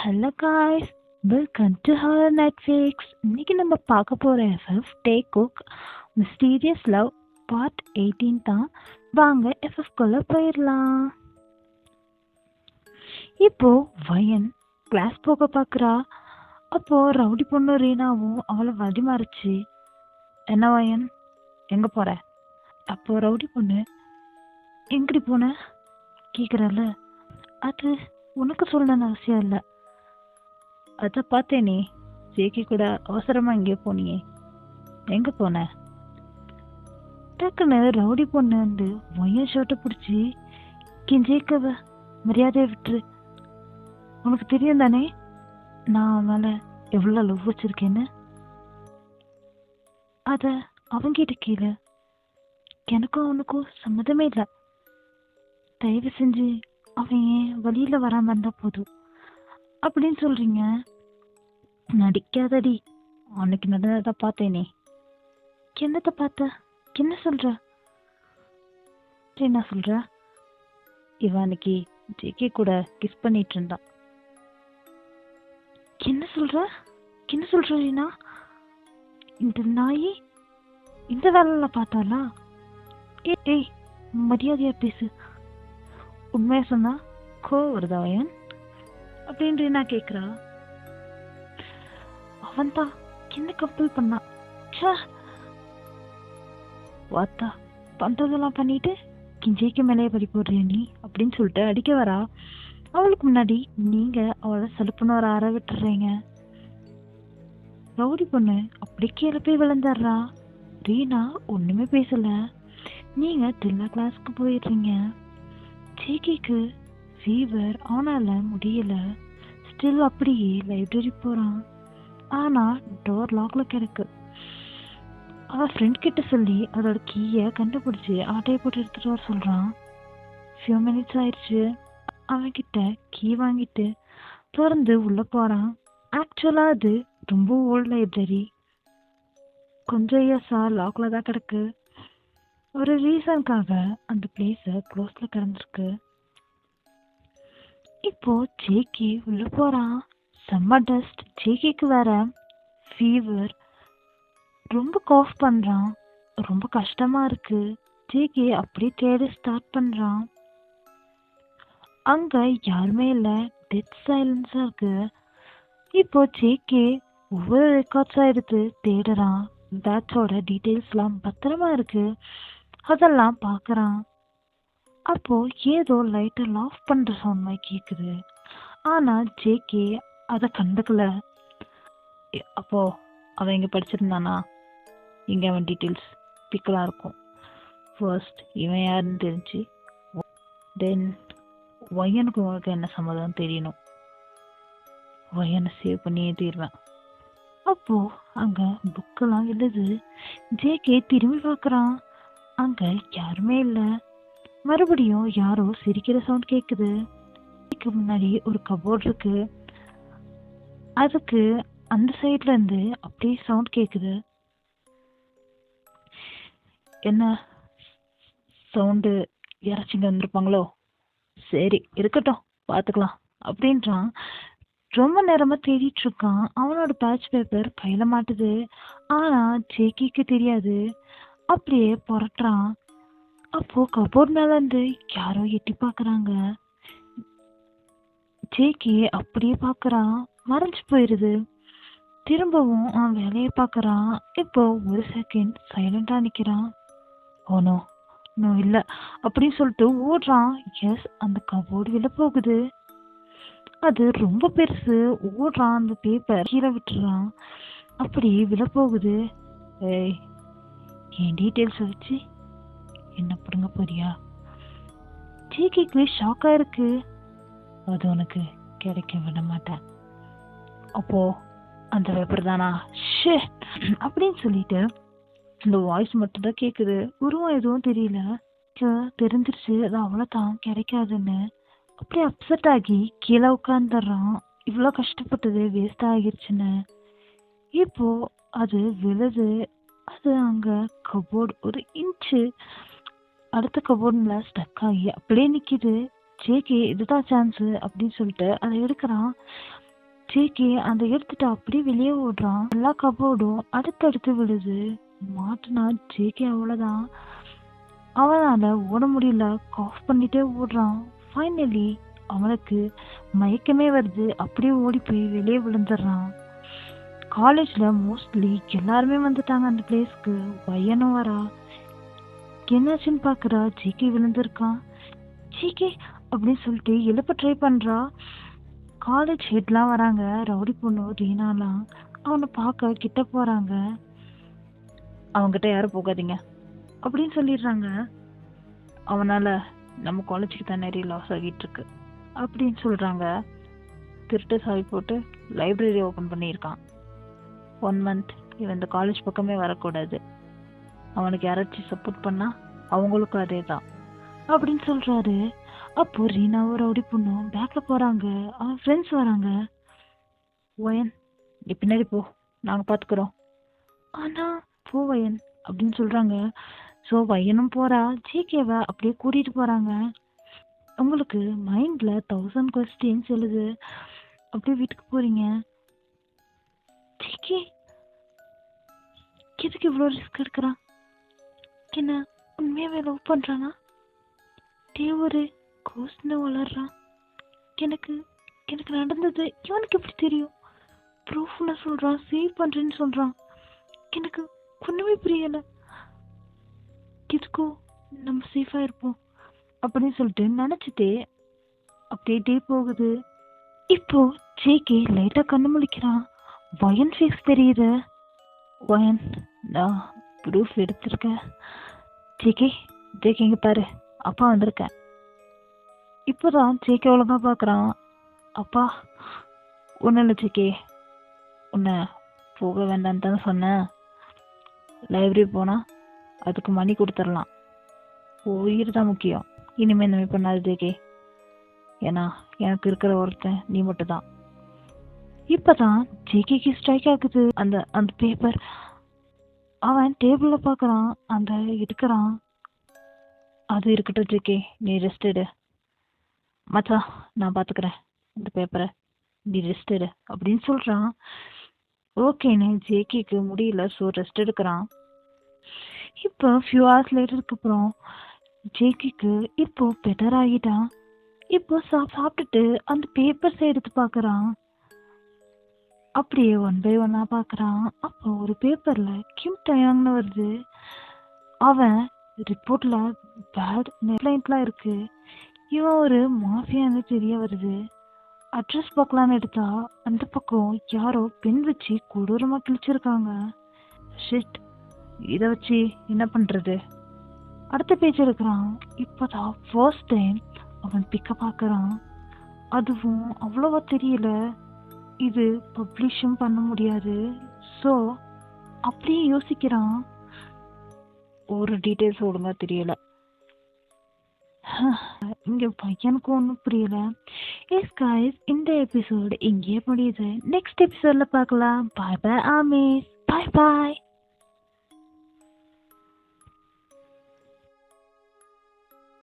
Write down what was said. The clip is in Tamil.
Hello guys, welcome to horror Netflix. இன்னைக்கு நம்ம பார்க்க போகிற FF take cook mysterious love part 18 தான். வாங்க எஃப்எஃப்குள்ளே போயிடலாம். இப்போ வயன் கிளாஸ் போக பார்க்குறா. அப்போ ரவுடி பொண்ணு ரீனாவும் அவளை வழிமறிச்சு, என்ன வயன் எங்கே போகிற? அப்போ ரவுடி பொண்ணு, எங்கடி போன கேட்குறல, அது உனக்கு சொல்லணும்னு அவசியம் இல்லை. அதை பார்த்தேனே, ஜேகே கூட அவசரமா எங்கேயோ போனியே, எங்க போன? டக்குன்னு ரவுடி பொண்ணு வந்து ஒய்யன் ஷர்ட்டை பிடிச்சி, ஜேக்கவ மரியாதையை விட்டுரு, உனக்கு தெரியும் தானே நான் அவன் மேல எவ்வளோ லவ் வச்சிருக்கேன்னு. அத அவங்கிட்ட கீழே, எனக்கும் அவனுக்கும் சம்மதமே இல்லை. தயவு செஞ்சு அவன் ஏன் வழியில வராம இருந்தா போதும் அப்படின்னு சொல்றீங்க. நடிக்காதடி, அன்னைக்கு நடந்ததை பார்த்தேனே. என்னத்தை பார்த்த? என்ன சொல்ற? என்ன சொல்ற? இவன் அன்னைக்கு ஜேகே கூட கிஸ் பண்ணிட்டு இருந்தான். என்ன சொல்ற? என்ன சொல்ற ரீனா? இந்த நாயி இந்த வேலையில பார்த்தாளா? ஏய், மரியாதையா பேசு. உண்மையா சொன்னா கோவம் வருதா வயன் அப்படின்னு ரீனா கேக்குறா. அவன் தான் என்ன கம்பல் பண்ணான். வாத்தா, பண்றதெல்லாம் பண்ணிட்டு கிஞ்சேக்கு மேலே பறி போடுறிய நீ அப்படின்னு சொல்லிட்டு அடிக்க வரா. அவளுக்கு முன்னாடி நீங்க அவளை சலுப்புன்னு ஒரு அற விட்டுறீங்க. ரவுடி பொண்ணு அப்படி கீழே போய் விழுந்துடுறா. ரீனா ஒண்ணுமே பேசல. நீங்க தில்லா கிளாஸ்க்கு போயிடுறீங்க. ஜேகேக்கு ஃபீவர், அவனால முடியல. ஸ்டில் அப்படியே லைப்ரரி போறான். ஆனா டோர் லாக்ல கிடக்கு. அவன் ஃப்ரெண்ட் கிட்ட சொல்லி அதோட கீயை கண்டுபிடிச்சு ஆட்டையை போட்டு எடுத்துட்டு வர சொல்றான். ஃபியூ மினிட்ஸ் ஆயிடுச்சு. அவன் கிட்ட கீ வாங்கிட்டு திறந்து உள்ள போறான். ஆக்சுவலா அது ரொம்ப ஓல்ட் லைப்ரரி. கொஞ்சம் இயர்ஸா லாக்ல தான் கிடக்கு. ஒரு ரீசனுக்காக அந்த பிளேஸ க்ளோஸ்ல கிடந்திருக்கு. இப்போ ஜேகே உள்ள போறான். செம்ம டஸ்ட். ஜேகேக்கு வேற ஃபீவர், ரொம்ப காஃப் பண்றான். ரொம்ப கஷ்டமா இருக்கு. ஜேகே அப்படியே தேட ஸ்டார்ட் பண்றான். அங்க யாருமே இல்ல. டெத் சைலன்ஸா இருக்கு. இப்போ ஜேகே ஒவ்வொரு ரெக்கார்ட்ஸா எடுத்து தேடுறான். பேட்சோட டீட்டெயில்ஸ் எல்லாம் பத்திரமா இருக்கு. அதெல்லாம் பாக்குறான். அப்போ ஏதோ லைட்டர் ஆஃப் பண்ற சவுண்ட் மாதிரி கேக்குது. ஆனா ஜேகே அத கண்டுக்கல. அப்போ அவன் இங்க படிச்சிருந்தானா? இங்க அவன் டீட்டெயில்ஸ் பிக்கலாம் இருக்கும். ஃபர்ஸ்ட் இவன் யாருன்னு தெரிஞ்சு, தென் ஒய்யனுக்கு உனக்கு என்ன சம்மதம் தெரியணும். ஒய்யனை சேவ் பண்ணியே தீர்வேன். அப்போ அங்க புக்கெல்லாம் எழுது. ஜேகே திரும்பி பார்க்கறான். அங்க யாருமே இல்ல. மறுபடியும் யாரோ சிரிக்கிற சவுண்ட் கேக்குது. அதுக்கு முன்னாடி ஒரு கபோர்ட் இருக்கு. அதுக்கு அந்த சைட்ல இருந்து அப்படியே சவுண்ட் கேக்குது. என்ன சவுண்டு? யாராச்சும் வந்திருப்பாங்களோ? சரி இருக்கட்டும், பாத்துக்கலாம் அப்படின்றான். ரொம்ப நேரமா தேடிட்டு இருக்கான். அவனோட பேட்ச் பேப்பர் கையில மாட்டுது. ஆனா ஜேகேக்கு தெரியாது. அப்படியே புரட்டுறான். அப்போ கபோர்ட் மேல இருந்து யாரோ எட்டி பாக்குறாங்க. ஜேகே அப்படியே பாக்குறான். மறைஞ்சு போயிருது. திரும்பவும் அவன் வேலையை பாக்குறான். இப்போ ஒரு செகண்ட் சைலண்டா நிக்கிறான். ஓனோ நோ இல்ல அப்படின்னு சொல்லிட்டு ஓடுறான். எஸ், அந்த கபோர்டு விழ போகுது. அது ரொம்ப பெருசு. ஓடுறான். அந்த பேப்பர் கீழே விட்டுறான். அப்படி விழ போகுது. ஏய், என் டீட்டெயில்ஸ் வச்சு என்ன பிடுங்க போறியா? ஜேகேக்கு ஷாக்கா இருக்கு. அது உனக்கு கிடைக்க விட மாட்டேன். அப்போ அந்த பேப்பர் தானா? ஷே அப்படின்னு சொல்லிட்டு இந்த வாய்ஸ் மட்டும் தான் கேக்குது. உருவம் எதுவும் தெரியல. தெரிஞ்சிருச்சு அது அவ்வளவுதான், கிடைக்காதுன்னு. அப்படியே அப்செட் ஆகி கீழே உட்காந்துடுறான். இவ்வளோ கஷ்டப்பட்டது வேஸ்ட் ஆகிருச்சுன்னு. இப்போ அது விழுது. அது அங்க கபோர்டு ஒரு இன்ச்சு அடுத்த கபோர்டுல ஸ்டக் ஆகி அப்படியே நிக்குது. ஜேகே இதுதான் சான்ஸ் அப்படின்னு சொல்லிட்டு அதை எடுக்கிறான். ஜேகே அந்த எடுத்துட்டு அப்படியே வெளியே ஓடுறான். எல்லா கபோர்டும் அடுத்தடுத்து விழுது. மாட்டினா ஜேகே அவ்வளவுதான். அவனால ஓட முடியல. காஃப் பண்ணிட்டே ஓடுறான். ஃபைனலி அவனுக்கு மயக்கமே வருது. அப்படியே ஓடி போய் வெளியே விழுந்துடுறான். காலேஜ்ல மோஸ்ட்லி எல்லாருமே வந்துட்டாங்க அந்த பிளேஸ்க்கு. பையனும் வரா. என்னாச்சுன்னு பாக்குறா. ஜேகே விழுந்திருக்கான். ஜேகே அப்படின்னு சொல்லிட்டு எழுப்ப ட்ரை பண்றா. காலேஜ் ஹெட்லாம் வராங்க. ரவுடி பொண்ணு ரீனாலாம் அவனை பார்க்க கிட்ட போறாங்க. அவங்ககிட்ட யாரும் போகாதீங்க அப்படின்னு சொல்லிடுறாங்க. அவனால நம்ம காலேஜுக்கு தான் நிறைய லாஸ் ஆகிட்டு இருக்கு அப்படின்னு சொல்றாங்க. திருட்டு சாவி போட்டு லைப்ரரி ஓபன் பண்ணியிருக்கான். 1 month இவன் இந்த காலேஜ் பக்கமே வரக்கூடாது. அவனுக்கு யாராச்சும் சப்போர்ட் பண்ணா அவங்களுக்கும் அதே தான் அப்படின்னு சொல்றாரு. அப்போ ரீனாவும் ரவுடி பொண்ணும் பேக்ல போறாங்க. அவன் ஃப்ரெண்ட்ஸ் வராங்க. வயன் நீ பின்னாடி போ, நாங்க பாத்துக்கிறோம். ஆனா போ வயன் அப்படின்னு சொல்றாங்க. ஸோ வயனும் போறா. ஜேகேவை அப்படியே கூட்டிட்டு போறாங்க. உங்களுக்கு மைண்ட்ல 1000 கொஸ்டின்ஸ் எழுது. அப்படியே வீட்டுக்கு போறீங்க. ஜேகே எதுக்கு இவ்வளோ ரிஸ்க் எடுக்கிறான்? என்ன உண்மையாவே லவ் பண்றானா? ஒரு கோஸ்ட்னு வளர்றான். எனக்கு எனக்கு நடந்தது இவனுக்கு எப்படி தெரியும்? ப்ரூஃப்னு சொல்றான், சேவ் பண்றேன்னு சொல்றான். எனக்கு ஒண்ணுமே புரியல. எதுக்கோ நம்ம சேஃபா இருப்போம் அப்படின்னு சொல்லிட்டு நினைச்சிட்டே அப்படியே போகுது. இப்போ ஜேகே லைட்டா கண்ணு முழிக்கிறான். வயன் ஃபேஸ் தெரியுது. வயன் நான் ப்ரூஃப் எடுத்திருக்கேன். ஜேகே ஜேகே இங்க பாரு, அப்பா வந்திருக்கேன். இப்போதான் ஜேகே ஒழுங்கா பாக்குறான். அப்பா ஒன்றும் இல்லை ஜேகே, உன்னை போக வேண்டான்னு தானே சொன்னேன். லைப்ரரி போனா அதுக்கு மணி கொடுத்துடலாம். உயிர் தான் முக்கியம். இனிமே இந்த மாதிரி பண்ணாது ஜேகே. ஏன்னா எனக்கு இருக்கிற ஒருத்தன் நீ மட்டும் தான். இப்பதான் ஜேகேக்கு ஸ்ட்ரைக் ஆகுது அந்த அந்த பேப்பர். அவன் டேபிள்ல பாக்குறான். அந்த எடுக்கிறான். அது இருக்கட்டும் ஜேகே, நீ ரெஸ்ட் எடு. மச்சான் நான் பாத்துக்கிறேன் இந்த பேப்பரை, நீ ரெஸ்ட் எடு அப்படின்னு சொல்றான். ஓகேன்னு ஜேகேக்கு முடியல. ஸோ ரெஸ்ட் எடுக்கிறான். இப்போ ஃபியூ ஹவர்ஸ் லேட்டருக்கு அப்புறம் ஜேகேக்கு இப்போ பெட்டர் ஆகிட்டான். இப்போ சாப்பிட்டுட்டு அந்த பேப்பர்ஸை எடுத்து பார்க்கறான். அப்படியே 1 by 1 பார்க்கறான். அப்போ ஒரு பேப்பர்ல கிம் டயாங்னு வருது. அவன் ரிப்போர்ட்ல பேட் நெட்லைன்ஸ்லாம் இருக்கு. இவன் ஒரு மாஃபியான்னு தெரிய வருது. அட்ரஸ் பார்க்கலான்னு எடுத்தா அந்த பக்கம் யாரோ பெண் வச்சு கொடூரமா கிழிச்சிருக்காங்க. ஷிட், இதை வச்சு என்ன பண்றது? அடுத்த பேஜ் எடுக்கிறான். இப்போதான் ஃபர்ஸ்ட் டைம் அவன் பிக்க பார்க்கறான். அதுவும் அவ்வளவா தெரியல. இது பப்ளிஷும் பண்ண முடியாது. ஸோ அப்படியே யோசிக்கிறான். ஒரு டீட்டெயில்ஸ் ஒழுங்கா தெரியல. இங்க பையனுக்கு ஒன்றும் புரியல. எஸ் காய்ஸ், இந்த எபிசோடு இங்கேயே முடியுது. நெக்ஸ்ட் எபிசோட்ல பார்க்கலாம். பாய் பாய் ஆமீஸ். பாய் பாய்.